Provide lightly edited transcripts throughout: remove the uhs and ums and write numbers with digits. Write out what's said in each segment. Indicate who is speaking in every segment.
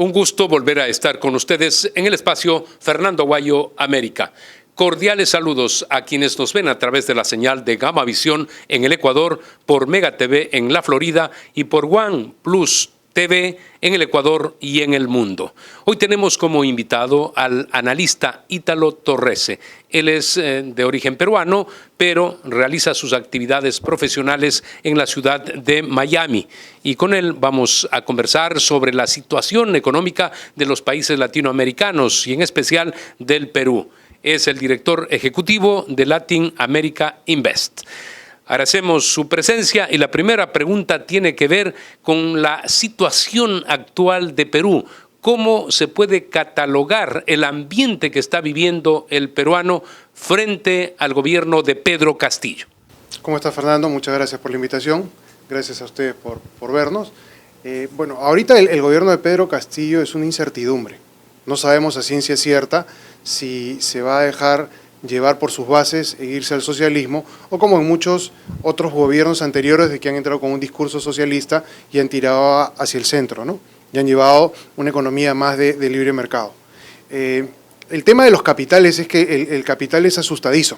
Speaker 1: Un gusto volver a estar con ustedes en el espacio Fernando Aguayo América. Cordiales saludos a quienes nos ven a través de la señal de Gama Visión en el Ecuador, por Mega TV en la Florida y por One Plus TV en el Ecuador y en el mundo. Hoy tenemos como invitado al analista Ítalo Torrese. Él es de origen peruano, pero realiza sus actividades profesionales en la ciudad de Miami. Y con él vamos a conversar sobre la situación económica de los países latinoamericanos y en especial del Perú. Es el director ejecutivo de Latin America Invest. Agradecemos su presencia y la primera pregunta tiene que ver con la situación actual de Perú. ¿Cómo se puede catalogar el ambiente que está viviendo el peruano frente al gobierno de Pedro Castillo?
Speaker 2: ¿Cómo está, Fernando? Muchas gracias por la invitación. Gracias a ustedes por vernos. Bueno, ahorita el gobierno de Pedro Castillo es una incertidumbre. No sabemos a ciencia cierta si se va a dejar llevar por sus bases e irse al socialismo, o como en muchos otros gobiernos anteriores de que han entrado con un discurso socialista y han tirado hacia el centro, ¿no? Y han llevado una economía más de libre mercado. El tema de los capitales es que el capital es asustadizo.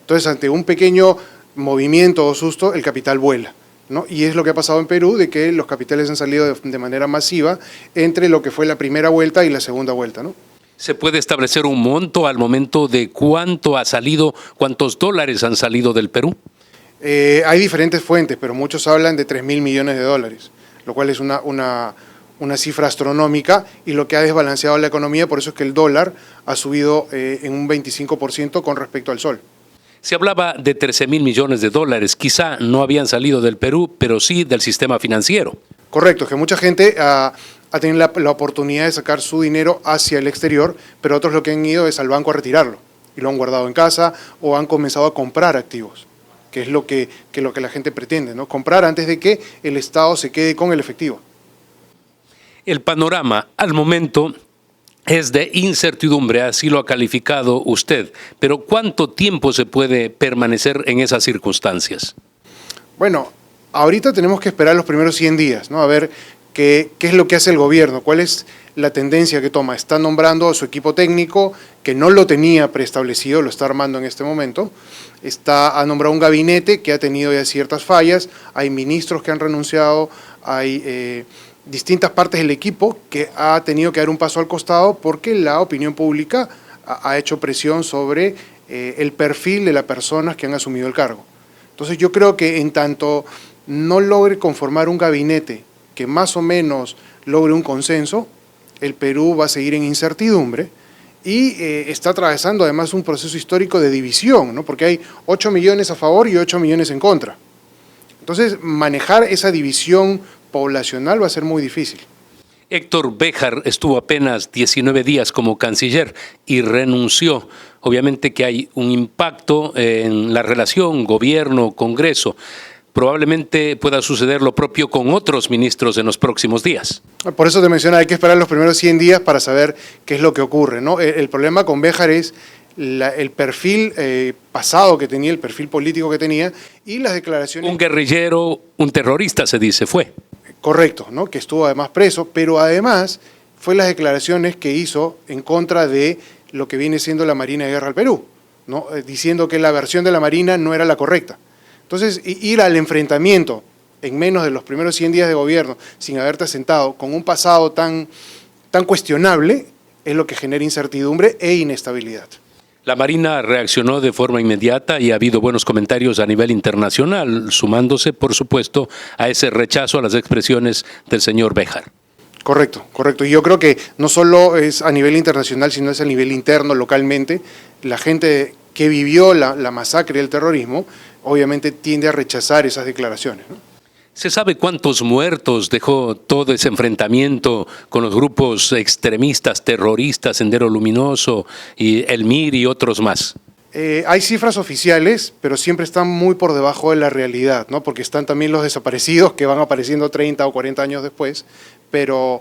Speaker 2: Entonces, ante un pequeño movimiento o susto, el capital vuela, ¿no? Y es lo que ha pasado en Perú, de que los capitales han salido de manera masiva entre lo que fue la primera vuelta y la segunda vuelta, ¿no?
Speaker 1: ¿Se puede establecer un monto al momento de cuánto ha salido, cuántos dólares han salido del Perú?
Speaker 2: Hay diferentes fuentes, pero muchos hablan de 3.000 millones de dólares, lo cual es una cifra astronómica y lo que ha desbalanceado la economía. Por eso es que el dólar ha subido en un 25% con respecto al sol.
Speaker 1: Se hablaba de 13.000 millones de dólares, quizá no habían salido del Perú, pero sí del sistema financiero.
Speaker 2: Correcto, que mucha gente ha tenido la oportunidad de sacar su dinero hacia el exterior, pero otros lo que han ido es al banco a retirarlo y lo han guardado en casa o han comenzado a comprar activos, que es lo que la gente pretende, ¿no? Comprar antes de que el Estado se quede con el efectivo.
Speaker 1: El panorama al momento es de incertidumbre, así lo ha calificado usted, pero ¿cuánto tiempo se puede permanecer en esas circunstancias?
Speaker 2: Bueno, ahorita tenemos que esperar los primeros 100 días, ¿no? A ver qué es lo que hace el gobierno, cuál es la tendencia que toma. Está nombrando a su equipo técnico, que no lo tenía preestablecido, lo está armando en este momento. Ha nombrado un gabinete que ha tenido ya ciertas fallas, hay ministros que han renunciado, hay distintas partes del equipo que ha tenido que dar un paso al costado porque la opinión pública ha hecho presión sobre el perfil de las personas que han asumido el cargo. Entonces yo creo que en tanto no logre conformar un gabinete que más o menos logre un consenso, el Perú va a seguir en incertidumbre y está atravesando además un proceso histórico de división, ¿no? Porque hay 8 millones a favor y 8 millones en contra. Entonces, manejar esa división poblacional va a ser muy difícil.
Speaker 1: Héctor Béjar estuvo apenas 19 días como canciller y renunció. Obviamente que hay un impacto en la relación gobierno-Congreso. Probablemente pueda suceder lo propio con otros ministros en los próximos días.
Speaker 2: Por eso te mencionaba, hay que esperar los primeros 100 días para saber qué es lo que ocurre, ¿no? El problema con Béjar es el perfil pasado que tenía, el perfil político que tenía y las declaraciones.
Speaker 1: Un guerrillero, un terrorista se dice, fue.
Speaker 2: Correcto, ¿no? Que estuvo además preso, pero además fue las declaraciones que hizo en contra de lo que viene siendo la Marina de Guerra al Perú, ¿no? Diciendo que la versión de la Marina no era la correcta. Entonces, ir al enfrentamiento en menos de los primeros 100 días de gobierno, sin haberte asentado, con un pasado tan cuestionable, es lo que genera incertidumbre e inestabilidad.
Speaker 1: La Marina reaccionó de forma inmediata y ha habido buenos comentarios a nivel internacional, sumándose, por supuesto, a ese rechazo a las expresiones del señor Béjar.
Speaker 2: Correcto, correcto. Y yo creo que no solo es a nivel internacional, sino es a nivel interno, localmente. La gente que vivió la masacre del terrorismo, obviamente tiende a rechazar esas declaraciones, ¿no?
Speaker 1: ¿Se sabe cuántos muertos dejó todo ese enfrentamiento con los grupos extremistas, terroristas, Sendero Luminoso, y el MIR y otros más?
Speaker 2: Hay cifras oficiales, pero siempre están muy por debajo de la realidad, ¿no? Porque están también los desaparecidos que van apareciendo 30 o 40 años después, pero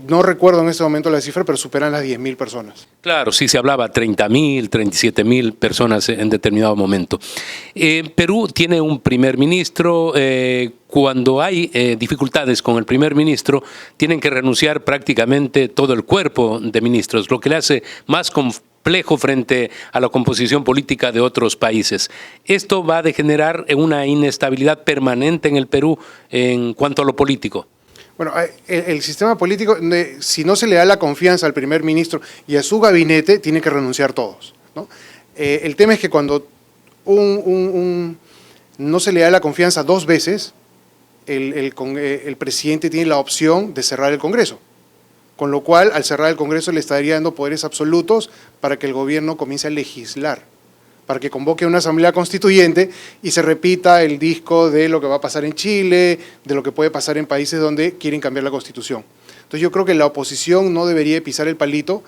Speaker 2: No recuerdo en este momento la cifra, pero superan las 10.000 personas.
Speaker 1: Claro, sí se hablaba 30.000, 37.000 personas en determinado momento. Perú tiene un primer ministro. Cuando hay dificultades con el primer ministro, tienen que renunciar prácticamente todo el cuerpo de ministros, lo que le hace más complejo frente a la composición política de otros países. Esto va a degenerar en una inestabilidad permanente en el Perú en cuanto a lo político.
Speaker 2: Bueno, el sistema político, si no se le da la confianza al primer ministro y a su gabinete, tiene que renunciar todos, ¿no? El tema es que cuando no se le da la confianza 2 veces, el presidente tiene la opción de cerrar el Congreso, con lo cual, al cerrar el Congreso, le estaría dando poderes absolutos para que el gobierno comience a legislar, para que convoque una asamblea constituyente y se repita el disco de lo que va a pasar en Chile, de lo que puede pasar en países donde quieren cambiar la Constitución. Entonces yo creo que la oposición no debería pisar el palito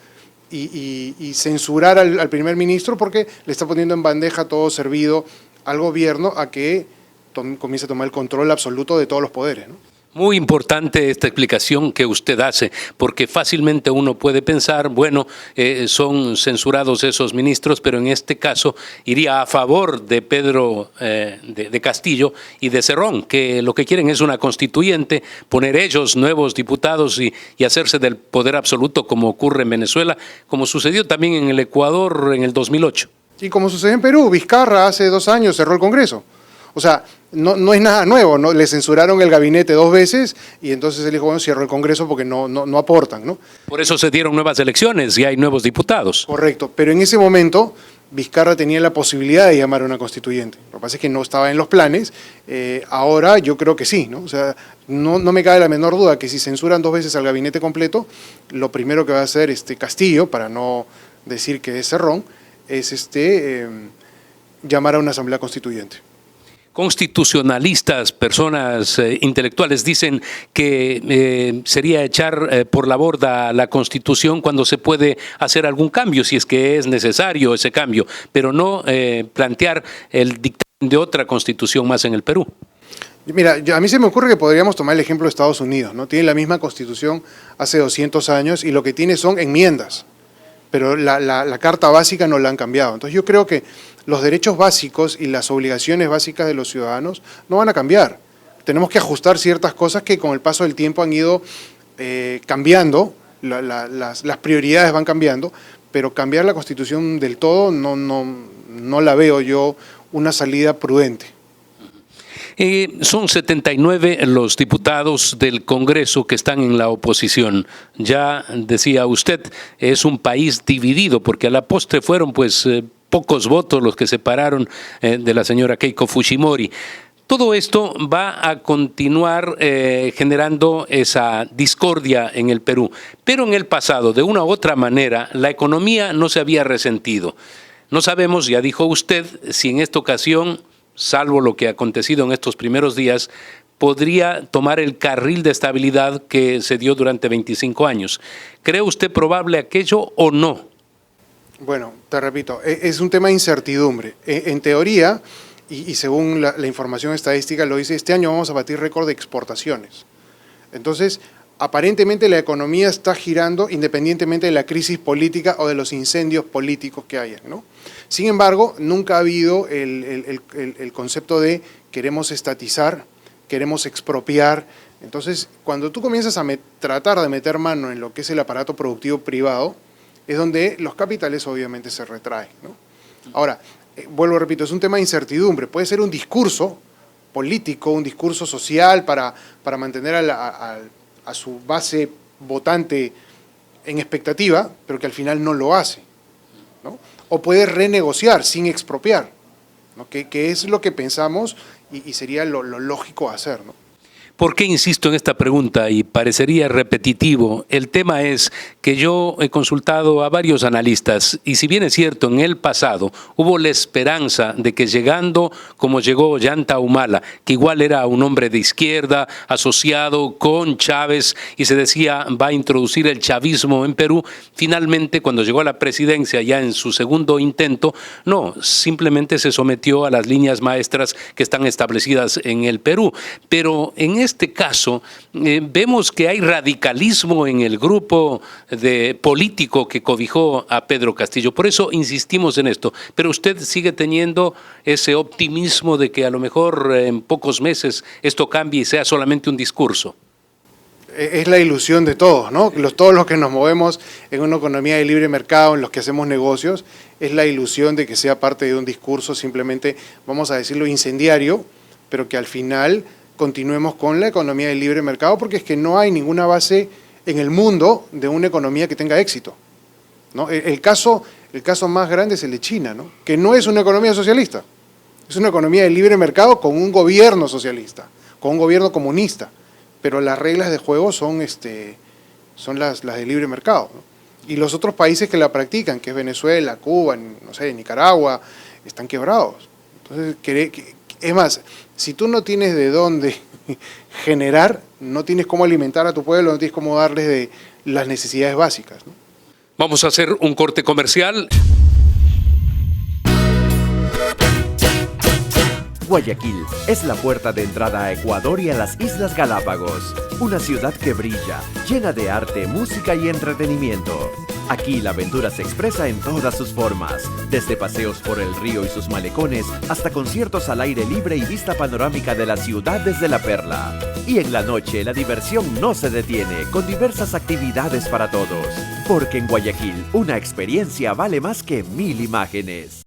Speaker 2: y censurar al primer ministro, porque le está poniendo en bandeja todo servido al gobierno a que comience a tomar el control absoluto de todos los poderes, ¿no?
Speaker 1: Muy importante esta explicación que usted hace, porque fácilmente uno puede pensar, bueno, son censurados esos ministros, pero en este caso iría a favor de Pedro de Castillo y de Cerrón, que lo que quieren es una constituyente, poner ellos nuevos diputados y hacerse del poder absoluto, como ocurre en Venezuela, como sucedió también en el Ecuador en el 2008.
Speaker 2: Y como sucedió en Perú, Vizcarra hace 2 años cerró el Congreso. O sea, no es nada nuevo, ¿no? Le censuraron el gabinete 2 veces y entonces él dijo, bueno, cierro el Congreso porque no aportan, ¿no?
Speaker 1: Por eso se dieron nuevas elecciones y hay nuevos diputados.
Speaker 2: Correcto, pero en ese momento Vizcarra tenía la posibilidad de llamar a una constituyente. Lo que pasa es que no estaba en los planes, ahora yo creo que sí, ¿no? O sea, no me cabe la menor duda que si censuran 2 veces al gabinete completo, lo primero que va a hacer Castillo, para no decir que es Cerrón, es llamar a una asamblea constituyente.
Speaker 1: Constitucionalistas, personas intelectuales, dicen que sería echar por la borda la Constitución cuando se puede hacer algún cambio, si es que es necesario ese cambio, pero no plantear el dictamen de otra Constitución más en el Perú.
Speaker 2: Mira, a mí se me ocurre que podríamos tomar el ejemplo de Estados Unidos, ¿no? Tiene la misma Constitución hace 200 años y lo que tiene son enmiendas, pero la Carta Básica no la han cambiado. Entonces yo creo que los derechos básicos y las obligaciones básicas de los ciudadanos no van a cambiar. Tenemos que ajustar ciertas cosas que con el paso del tiempo han ido cambiando, las prioridades van cambiando, pero cambiar la Constitución del todo no la veo yo una salida prudente.
Speaker 1: Son 79 los diputados del Congreso que están en la oposición. Ya decía usted, es un país dividido, porque a la postre fueron pocos votos los que separaron de la señora Keiko Fujimori. Todo esto va a continuar generando esa discordia en el Perú. Pero en el pasado, de una u otra manera, la economía no se había resentido. No sabemos, ya dijo usted, si en esta ocasión, salvo lo que ha acontecido en estos primeros días, podría tomar el carril de estabilidad que se dio durante 25 años. ¿Cree usted probable aquello o no?
Speaker 2: Bueno, te repito, es un tema de incertidumbre. En teoría, y según la información estadística lo dice, este año vamos a batir récord de exportaciones. Entonces, aparentemente la economía está girando independientemente de la crisis política o de los incendios políticos que hayan, ¿no? Sin embargo, nunca ha habido el concepto de queremos estatizar, queremos expropiar. Entonces, cuando tú comienzas a tratar de meter mano en lo que es el aparato productivo privado, es donde los capitales obviamente se retraen, ¿no? Ahora, vuelvo, repito, es un tema de incertidumbre. Puede ser un discurso político, un discurso social para mantener a su base votante en expectativa, pero que al final no lo hace, ¿no? O puede renegociar sin expropiar, ¿no? Que es lo que pensamos y sería lo lógico hacer, ¿no?
Speaker 1: ¿Por qué insisto en esta pregunta? Y parecería repetitivo. El tema es que yo he consultado a varios analistas y si bien es cierto, en el pasado hubo la esperanza de que llegando como llegó Ollanta Humala, que igual era un hombre de izquierda asociado con Chávez y se decía va a introducir el chavismo en Perú, finalmente cuando llegó a la presidencia ya en su segundo intento, no, simplemente se sometió a las líneas maestras que están establecidas en el Perú. Pero en este caso vemos que hay radicalismo en el grupo político que cobijó a Pedro Castillo. Por eso insistimos en esto. Pero usted sigue teniendo ese optimismo de que a lo mejor en pocos meses esto cambie y sea solamente un discurso.
Speaker 2: Es la ilusión de todos, ¿no? Todos los que nos movemos en una economía de libre mercado, en los que hacemos negocios, es la ilusión de que sea parte de un discurso simplemente, vamos a decirlo, incendiario, pero que al final continuemos con la economía de libre mercado, porque es que no hay ninguna base en el mundo de una economía que tenga éxito, ¿no? El caso más grande es el de China, ¿no? Que no es una economía socialista, es una economía de libre mercado con un gobierno socialista, con un gobierno comunista, pero las reglas de juego son las de libre mercado, ¿no? Y los otros países que la practican, que es Venezuela, Cuba, no sé, Nicaragua, están quebrados. Entonces, es más, si tú no tienes de dónde generar, no tienes cómo alimentar a tu pueblo, no tienes cómo darles de las necesidades básicas, ¿no?
Speaker 1: Vamos a hacer un corte comercial.
Speaker 3: Guayaquil es la puerta de entrada a Ecuador y a las Islas Galápagos. Una ciudad que brilla, llena de arte, música y entretenimiento. Aquí la aventura se expresa en todas sus formas, desde paseos por el río y sus malecones, hasta conciertos al aire libre y vista panorámica de la ciudad desde La Perla. Y en la noche la diversión no se detiene, con diversas actividades para todos. Porque en Guayaquil una experiencia vale más que 1000 imágenes.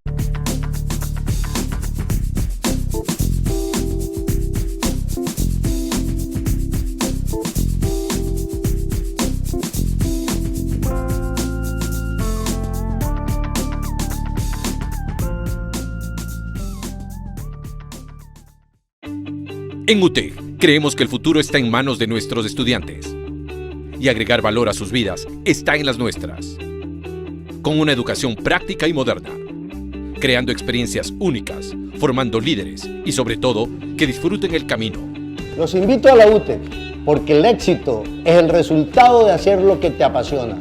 Speaker 4: En UTEC, creemos que el futuro está en manos de nuestros estudiantes y agregar valor a sus vidas está en las nuestras. Con una educación práctica y moderna, creando experiencias únicas, formando líderes y sobre todo, que disfruten el camino.
Speaker 5: Los invito a la UTEC porque el éxito es el resultado de hacer lo que te apasiona.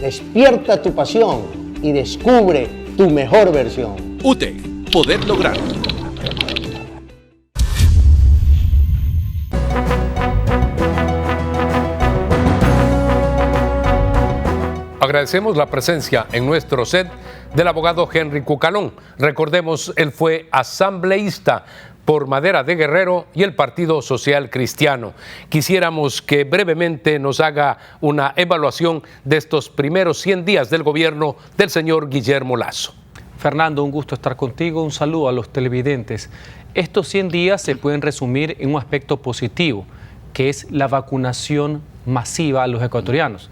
Speaker 5: Despierta tu pasión y descubre tu mejor versión.
Speaker 4: UTEC, poder lograrlo.
Speaker 1: Agradecemos la presencia en nuestro set del abogado Henry Cucalón. Recordemos, él fue asambleísta por Madera de Guerrero y el Partido Social Cristiano. Quisiéramos que brevemente nos haga una evaluación de estos primeros 100 días del gobierno del señor Guillermo Lasso.
Speaker 6: Fernando, un gusto estar contigo. Un saludo a los televidentes. Estos 100 días se pueden resumir en un aspecto positivo, que es la vacunación masiva a los ecuatorianos.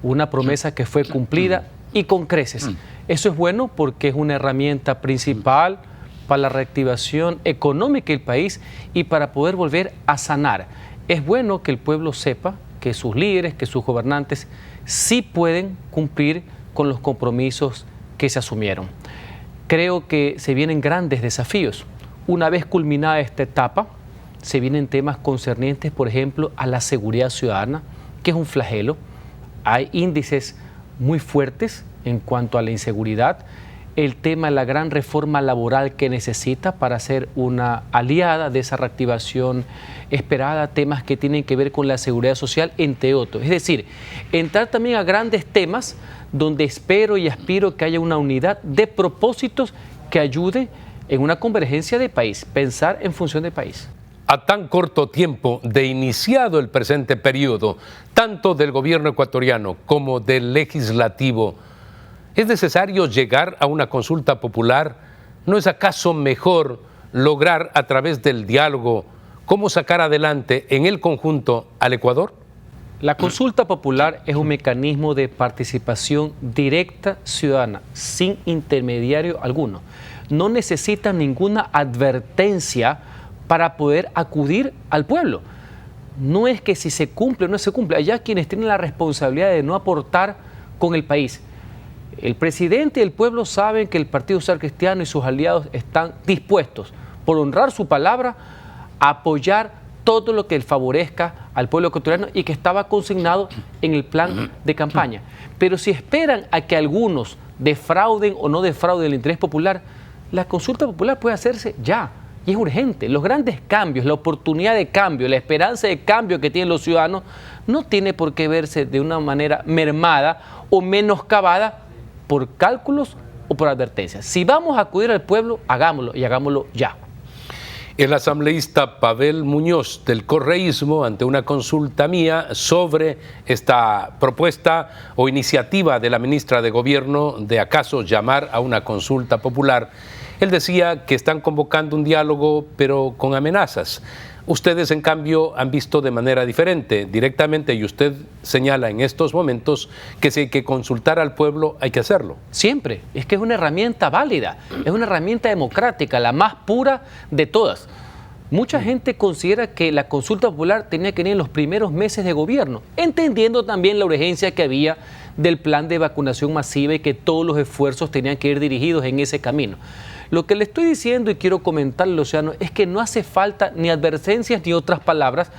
Speaker 6: Una promesa que fue cumplida y con creces. Eso es bueno porque es una herramienta principal para la reactivación económica del país y para poder volver a sanar. Es bueno que el pueblo sepa que sus líderes, que sus gobernantes sí pueden cumplir con los compromisos que se asumieron. Creo que se vienen grandes desafíos. Una vez culminada esta etapa, se vienen temas concernientes, por ejemplo, a la seguridad ciudadana, que es un flagelo. Hay índices muy fuertes en cuanto a la inseguridad. El tema de la gran reforma laboral que necesita para ser una aliada de esa reactivación esperada, temas que tienen que ver con la seguridad social, entre otros. Es decir, entrar también a grandes temas donde espero y aspiro que haya una unidad de propósitos que ayude en una convergencia de país, pensar en función de país.
Speaker 1: A tan corto tiempo de iniciado el presente periodo, tanto del gobierno ecuatoriano como del legislativo, ¿es necesario llegar a una consulta popular? ¿No es acaso mejor lograr a través del diálogo cómo sacar adelante en el conjunto al Ecuador?
Speaker 6: La consulta popular es un mecanismo de participación directa ciudadana, sin intermediario alguno. No necesita ninguna advertencia para poder acudir al pueblo. No es que si se cumple o no se cumple, allá quienes tienen la responsabilidad de no aportar con el país. El presidente y el pueblo saben que el Partido Social Cristiano y sus aliados están dispuestos, por honrar su palabra, a apoyar todo lo que favorezca al pueblo ecuatoriano y que estaba consignado en el plan de campaña. Pero si esperan a que algunos defrauden o no defrauden el interés popular, la consulta popular puede hacerse ya. y es urgente. Los grandes cambios, la oportunidad de cambio, la esperanza de cambio que tienen los ciudadanos no tiene por qué verse de una manera mermada o menoscabada por cálculos o por advertencias. Si vamos a acudir al pueblo, hagámoslo y hagámoslo ya.
Speaker 1: El asambleísta Pavel Muñoz del correísmo, ante una consulta mía sobre esta propuesta o iniciativa de la ministra de Gobierno de acaso llamar a una consulta popular, él decía que están convocando un diálogo pero con amenazas. Ustedes, en cambio, han visto de manera diferente, directamente, y usted señala en estos momentos que si hay que consultar al pueblo, hay que hacerlo.
Speaker 6: Siempre. Es que es una herramienta válida, es una herramienta democrática, la más pura de todas. Mucha gente considera que la consulta popular tenía que venir en los primeros meses de gobierno, entendiendo también la urgencia que había del plan de vacunación masiva y que todos los esfuerzos tenían que ir dirigidos en ese camino. Lo que le estoy diciendo y quiero comentarle, Luciano, es que no hace falta ni advertencias ni otras palabras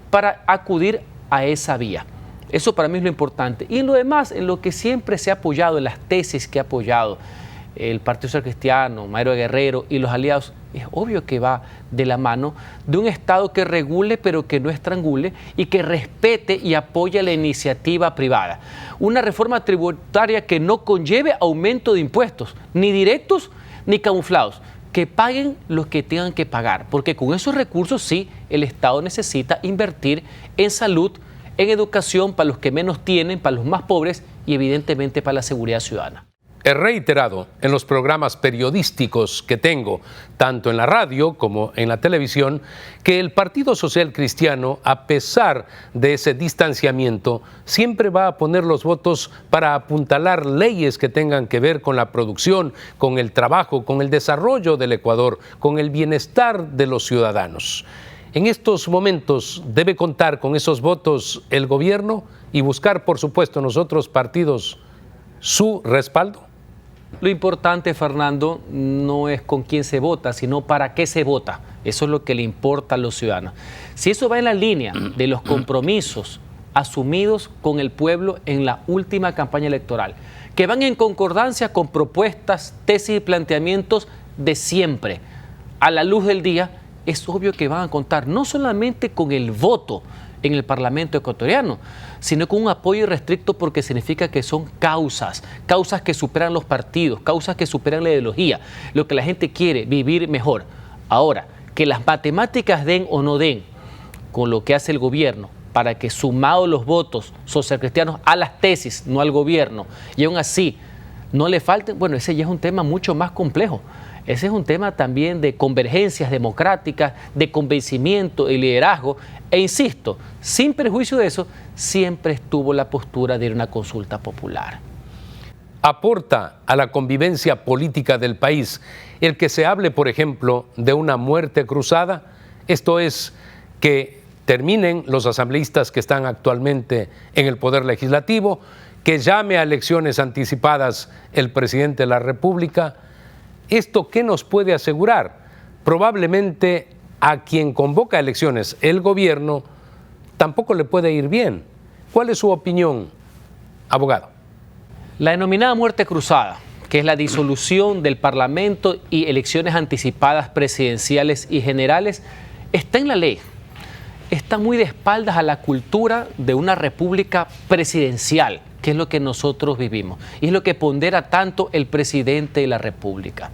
Speaker 6: para acudir a esa vía. Eso para mí es lo importante. Y en lo demás, en lo que siempre se ha apoyado, en las tesis que ha apoyado el Partido Social Cristiano, Mayra Guerrero y los aliados, es obvio que va de la mano de un Estado que regule pero que no estrangule y que respete y apoye la iniciativa privada. Una reforma tributaria que no conlleve aumento de impuestos, ni directos ni camuflados, que paguen los que tengan que pagar, porque con esos recursos sí, el Estado necesita invertir en salud, en educación para los que menos tienen, para los más pobres y evidentemente para la seguridad ciudadana.
Speaker 1: He reiterado en los programas periodísticos que tengo, tanto en la radio como en la televisión, que el Partido Social Cristiano, a pesar de ese distanciamiento, siempre va a poner los votos para apuntalar leyes que tengan que ver con la producción, con el trabajo, con el desarrollo del Ecuador, con el bienestar de los ciudadanos. En estos momentos debe contar con esos votos el gobierno y buscar, por supuesto, nosotros partidos, su respaldo.
Speaker 6: Lo importante, Fernando, no es con quién se vota, sino para qué se vota. Eso es lo que le importa a los ciudadanos. Si eso va en la línea de los compromisos asumidos con el pueblo en la última campaña electoral, que van en concordancia con propuestas, tesis y planteamientos de siempre, a la luz del día, es obvio que van a contar no solamente con el voto en el Parlamento ecuatoriano, sino con un apoyo irrestricto porque significa que son causas que superan los partidos, causas que superan la ideología, lo que la gente quiere, vivir mejor. Ahora, que las matemáticas den o no den con lo que hace el gobierno para que sumados los votos socialcristianos a las tesis, no al gobierno, y aún así no le falten, bueno, ese ya es un tema mucho más complejo. Ese es un tema también de convergencias democráticas, de convencimiento y liderazgo. E insisto, sin perjuicio de eso, siempre estuvo la postura de ir a una consulta popular.
Speaker 1: ¿Aporta a la convivencia política del país el que se hable, por ejemplo, de una muerte cruzada? Esto es, que terminen los asambleístas que están actualmente en el Poder Legislativo, que llame a elecciones anticipadas el presidente de la República. ¿Esto qué nos puede asegurar? Probablemente a quien convoca elecciones, el gobierno, tampoco le puede ir bien. ¿Cuál es su opinión, abogado?
Speaker 6: La denominada muerte cruzada, que es la disolución del Parlamento y elecciones anticipadas presidenciales y generales, está en la ley. Está muy de espaldas a la cultura de una república presidencial, que es lo que nosotros vivimos, y es lo que pondera tanto el presidente de la República.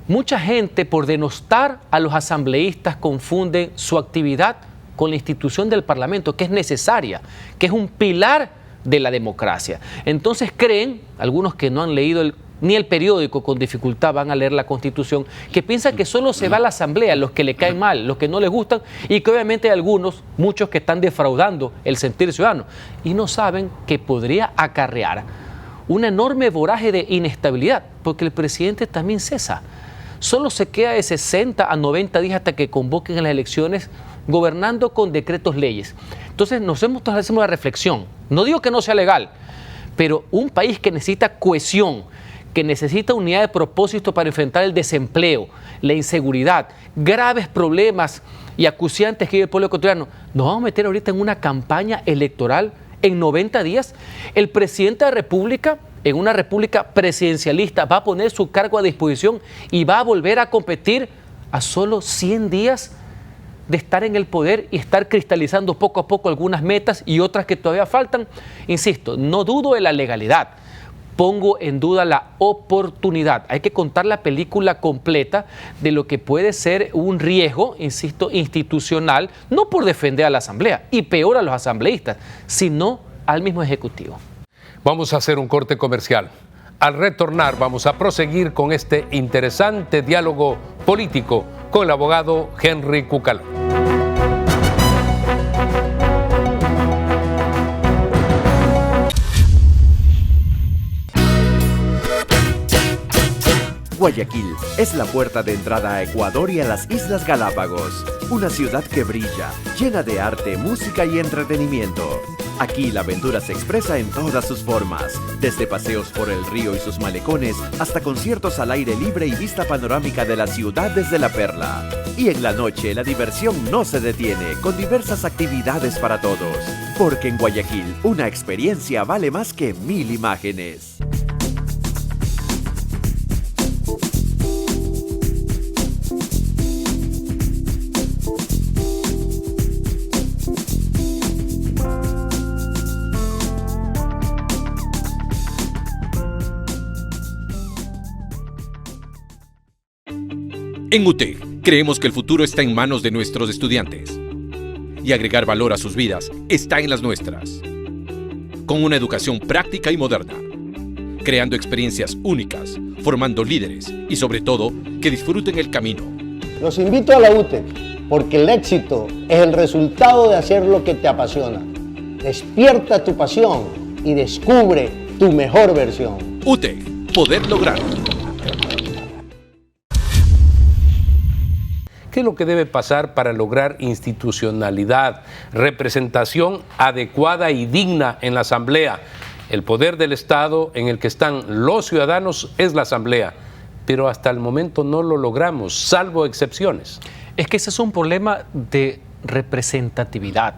Speaker 6: Mucha gente, por denostar a los asambleístas, confunde su actividad con la institución del Parlamento, que es necesaria, que es un pilar de la democracia. Entonces creen, algunos que no han leído ni el periódico, con dificultad van a leer la Constitución, que piensan que solo se va a la Asamblea los que le caen mal, los que no les gustan, y que obviamente hay algunos, muchos que están defraudando el sentir ciudadano, y no saben que podría acarrear una enorme voraje de inestabilidad, porque el presidente también cesa. Solo se queda de 60 a 90 días hasta que convoquen a las elecciones, gobernando con decretos leyes. Entonces nosotros hacemos la reflexión, no digo que no sea legal, pero un país que necesita cohesión, que necesita unidad de propósito para enfrentar el desempleo, la inseguridad, graves problemas y acuciantes que vive el pueblo ecuatoriano, ¿nos vamos a meter ahorita en una campaña electoral en 90 días? El presidente de la República, en una república presidencialista, va a poner su cargo a disposición y va a volver a competir a solo 100 días de estar en el poder y estar cristalizando poco a poco algunas metas y otras que todavía faltan. Insisto, no dudo de la legalidad, pongo en duda la oportunidad. Hay que contar la película completa de lo que puede ser un riesgo, insisto, institucional, no por defender a la Asamblea y peor a los asambleístas, sino al mismo Ejecutivo.
Speaker 1: Vamos a hacer un corte comercial. Al retornar vamos a proseguir con este interesante diálogo político con el abogado Henry Cucalón.
Speaker 3: Guayaquil es la puerta de entrada a Ecuador y a las Islas Galápagos, una ciudad que brilla, llena de arte, música y entretenimiento. Aquí la aventura se expresa en todas sus formas, desde paseos por el río y sus malecones hasta conciertos al aire libre y vista panorámica de la ciudad desde La Perla. Y en la noche la diversión no se detiene, con diversas actividades para todos, porque en Guayaquil una experiencia vale más que 1000 imágenes.
Speaker 4: En UTEC, creemos que el futuro está en manos de nuestros estudiantes y agregar valor a sus vidas está en las nuestras. Con una educación práctica y moderna, creando experiencias únicas, formando líderes y sobre todo, que disfruten el camino.
Speaker 5: Los invito a la UTEC porque el éxito es el resultado de hacer lo que te apasiona. Despierta tu pasión y descubre tu mejor versión.
Speaker 4: UTEC, poder lograr.
Speaker 1: ¿Qué es lo que debe pasar para lograr institucionalidad, representación adecuada y digna en la Asamblea? El poder del Estado en el que están los ciudadanos es la Asamblea, pero hasta el momento no lo logramos, salvo excepciones.
Speaker 6: Es que ese es un problema de representatividad,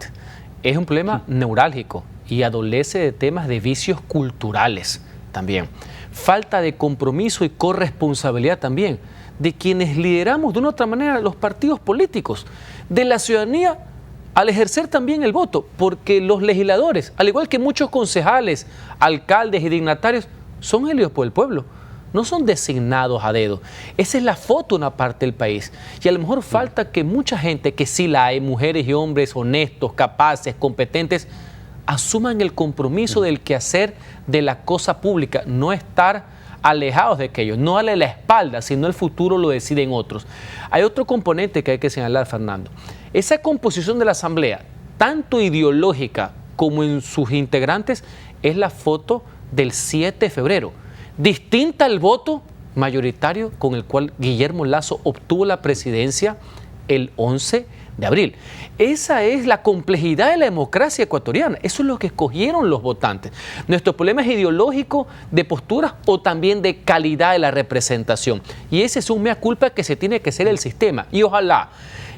Speaker 6: es un problema neurálgico y adolece de temas de vicios culturales también. Falta de compromiso y corresponsabilidad también de quienes lideramos de una u otra manera los partidos políticos, de la ciudadanía al ejercer también el voto, porque los legisladores, al igual que muchos concejales, alcaldes y dignatarios, son elegidos por el pueblo, no son designados a dedo. Esa es la foto de una parte del país. Y a lo mejor falta que mucha gente, que sí la hay, mujeres y hombres honestos, capaces, competentes, asuman el compromiso del quehacer de la cosa pública, no estar alejados de aquellos, no darle la espalda, sino el futuro lo deciden otros. Hay otro componente que hay que señalar, Fernando. Esa composición de la Asamblea, tanto ideológica como en sus integrantes, es la foto del 7 de febrero. Distinta al voto mayoritario con el cual Guillermo Lasso obtuvo la presidencia el 11 de abril. Esa es la complejidad de la democracia ecuatoriana. Eso es lo que escogieron los votantes. Nuestro problema es ideológico, de posturas o también de calidad de la representación. Y ese es un mea culpa que se tiene que hacer el sistema. Y ojalá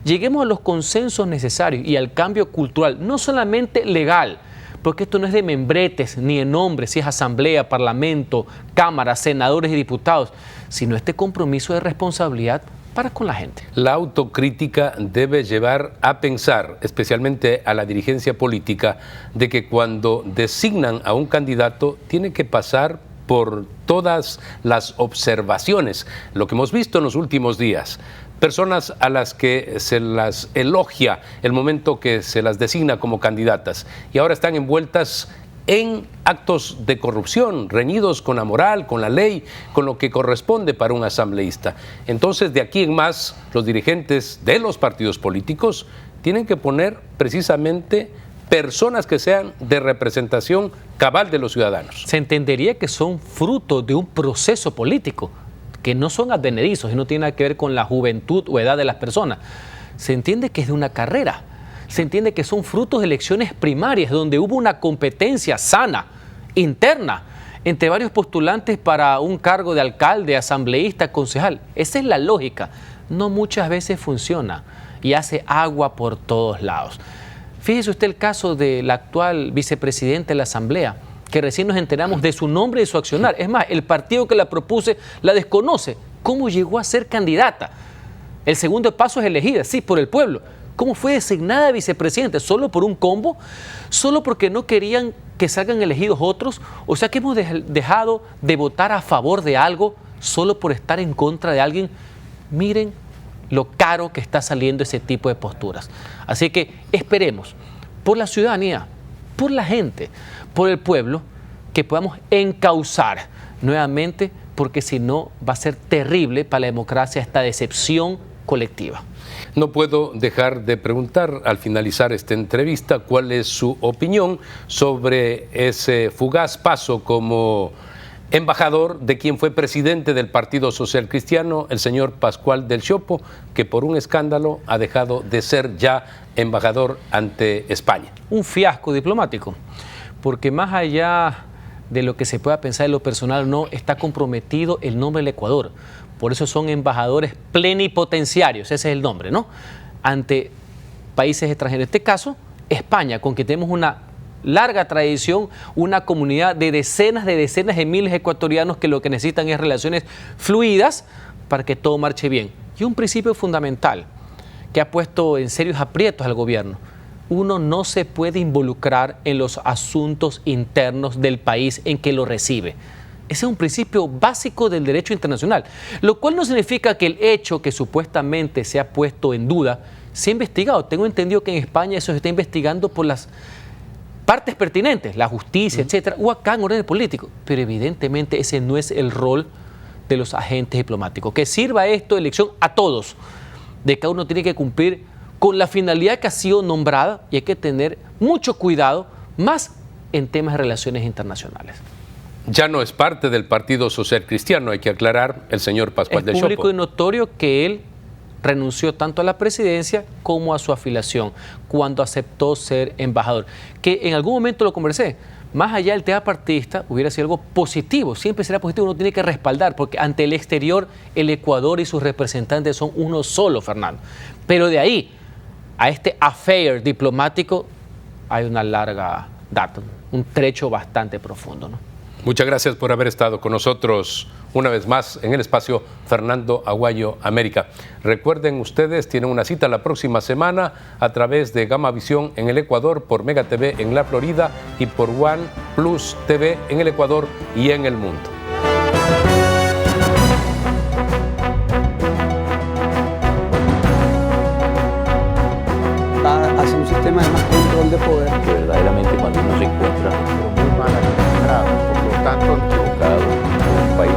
Speaker 6: lleguemos a los consensos necesarios y al cambio cultural, no solamente legal, porque esto no es de membretes ni de nombres, si es asamblea, parlamento, cámara, senadores y diputados, sino este compromiso de responsabilidad para con la gente.
Speaker 1: La autocrítica debe llevar a pensar, especialmente a la dirigencia política, de que cuando designan a un candidato tiene que pasar por todas las observaciones, lo que hemos visto en los últimos días. Personas a las que se las elogia el momento que se las designa como candidatas y ahora están envueltas en actos de corrupción, reñidos con la moral, con la ley, con lo que corresponde para un asambleísta. Entonces, de aquí en más, los dirigentes de los partidos políticos tienen que poner precisamente personas que sean de representación cabal de los ciudadanos.
Speaker 6: Se entendería que son fruto de un proceso político, que no son advenedizos y no tiene nada que ver con la juventud o edad de las personas. Se entiende que es de una carrera. Se entiende que son frutos de elecciones primarias donde hubo una competencia sana, interna, entre varios postulantes para un cargo de alcalde, asambleísta, concejal. Esa es la lógica. No muchas veces funciona y hace agua por todos lados. Fíjese usted el caso del actual vicepresidente de la Asamblea, que recién nos enteramos de su nombre y de su accionar. Es más, el partido que la propuse la desconoce. ¿Cómo llegó a ser candidata? El segundo paso es elegida, sí, por el pueblo. ¿Cómo fue designada vicepresidente? ¿Solo por un combo? ¿Solo porque no querían que salgan elegidos otros? O sea que hemos dejado de votar a favor de algo solo por estar en contra de alguien. Miren lo caro que está saliendo ese tipo de posturas. Así que esperemos por la ciudadanía, por la gente, por el pueblo, que podamos encauzar nuevamente, porque si no va a ser terrible para la democracia esta decepción colectiva.
Speaker 1: No puedo dejar de preguntar al finalizar esta entrevista cuál es su opinión sobre ese fugaz paso como embajador de quien fue presidente del Partido Social Cristiano, el señor Pascual del Chopo, que por un escándalo ha dejado de ser ya embajador ante España.
Speaker 6: Un fiasco diplomático, porque más allá de lo que se pueda pensar en lo personal, no está comprometido el nombre del Ecuador. Por eso son embajadores plenipotenciarios, ese es el nombre, ¿no? Ante países extranjeros. En este caso, España, con que tenemos una larga tradición, una comunidad de decenas de miles de ecuatorianos que lo que necesitan es relaciones fluidas para que todo marche bien. Y un principio fundamental que ha puesto en serios aprietos al gobierno: uno no se puede involucrar en los asuntos internos del país en que lo recibe. Ese es un principio básico del derecho internacional, lo cual no significa que el hecho que supuestamente se ha puesto en duda sea investigado. Tengo entendido que en España eso se está investigando por las partes pertinentes, la justicia, etcétera, o acá en orden político. Pero evidentemente ese no es el rol de los agentes diplomáticos. Que sirva esto de lección a todos, de que uno tiene que cumplir con la finalidad que ha sido nombrada, y hay que tener mucho cuidado, más en temas de relaciones internacionales.
Speaker 1: Ya no es parte del Partido Social Cristiano, hay que aclarar, el señor Pascual del Chopo.
Speaker 6: Es público y notorio que él renunció tanto a la presidencia como a su afiliación cuando aceptó ser embajador. Que en algún momento lo conversé, más allá del tema partidista, hubiera sido algo positivo, siempre será positivo, uno tiene que respaldar, porque ante el exterior el Ecuador y sus representantes son uno solo, Fernando. Pero de ahí a este affair diplomático hay una larga data, un trecho bastante profundo, ¿no?
Speaker 1: Muchas gracias por haber estado con nosotros una vez más en el espacio Fernando Aguayo América. Recuerden ustedes, tienen una cita la próxima semana a través de Gama Visión en el Ecuador, por Mega TV en la Florida y por One Plus TV en el Ecuador y en el mundo.
Speaker 7: Hacia un sistema de más control de poder que verdaderamente cuando uno se encuentra muy mal administrado, por lo tanto equivocado, en un país